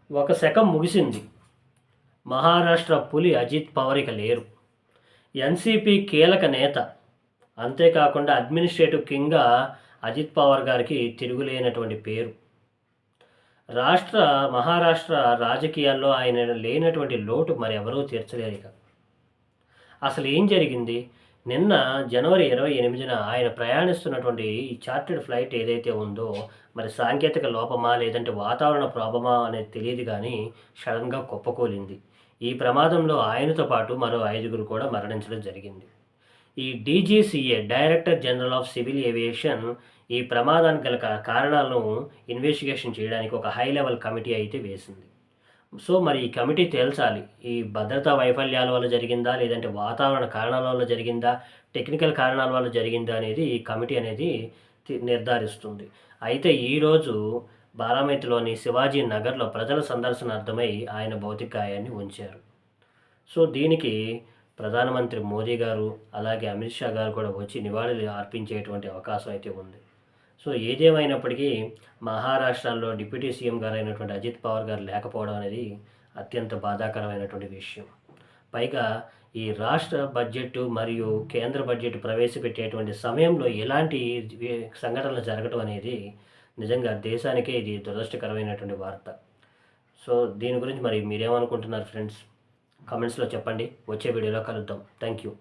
ఒక శకం ముగిసింది. మహారాష్ట్ర పులి అజిత్ పవార్ ఇక లేరు. ఎన్సీపీ కీలక నేత, అంతేకాకుండా అడ్మినిస్ట్రేటివ్ కింగ్గా అజిత్ పవార్ గారికి తిరుగులేనటువంటి పేరు. మహారాష్ట్ర రాజకీయాల్లో ఆయన లేనటువంటి లోటు మరి ఎవరూ తీర్చలేరు ఇక. అసలు ఏం జరిగింది? నిన్న జనవరి 28న ఆయన ప్రయాణిస్తున్నటువంటి ఈ చార్టెడ్ ఫ్లైట్ ఏదైతే ఉందో, మరి సాంకేతిక లోపమా లేదంటే వాతావరణ ప్రాబ్లమా అనేది తెలియదు కానీ సడన్‌గా కుప్పకూలింది. ఈ ప్రమాదంలో ఆయనతో పాటు మరో 5గురు కూడా మరణించడం జరిగింది. ఈ DGCA director general of civil aviation ఈ ప్రమాదానికి గల కారణాలను ఇన్వెస్టిగేషన్ చేయడానికి ఒక హై లెవెల్ కమిటీ అయితే వేసింది. సో, మరి ఈ కమిటీ తేల్చాలి. ఈ భద్రతా వైఫల్యాల వల్ల జరిగిందా? లేదంటే వాతావరణ కారణాల వల్ల జరిగిందా? టెక్నికల్ కారణాల వల్ల జరిగిందా? అనేది ఈ కమిటీ అనేది నిర్ధారిస్తుంది. అయితే ఈరోజు బారామతిలోని శివాజీ నగర్‌లో ప్రజల సందర్శనార్థమై ఆయన భౌతిక కాయాన్ని ఉంచారు. సో, దీనికి ప్రధానమంత్రి మోదీ గారు, అలాగే అమిత్ షా గారు కూడా వచ్చి నివాళులు అర్పించేటువంటి అవకాశం అయితే ఉంది. సో, ఏదేమైనప్పటికీ మహారాష్ట్రలో డిప్యూటీ సీఎం గారైనటువంటి అజిత్ పవార్ గారు లేకపోవడం అనేది అత్యంత బాధాకరమైనటువంటి విషయం. పైగా ఈ రాష్ట్ర బడ్జెట్ మరియు కేంద్ర బడ్జెట్ ప్రవేశపెట్టేటువంటి సమయంలో ఇలాంటి సంఘటనలు జరగడం అనేది నిజంగా దేశానికే ఇది దురదృష్టకరమైనటువంటి వార్త. సో, దీని గురించి మరి మీరేమనుకుంటున్నారు ఫ్రెండ్స్? కామెంట్స్‌లో చెప్పండి. వచ్చే వీడియోలో కలుద్దాం. Thank you.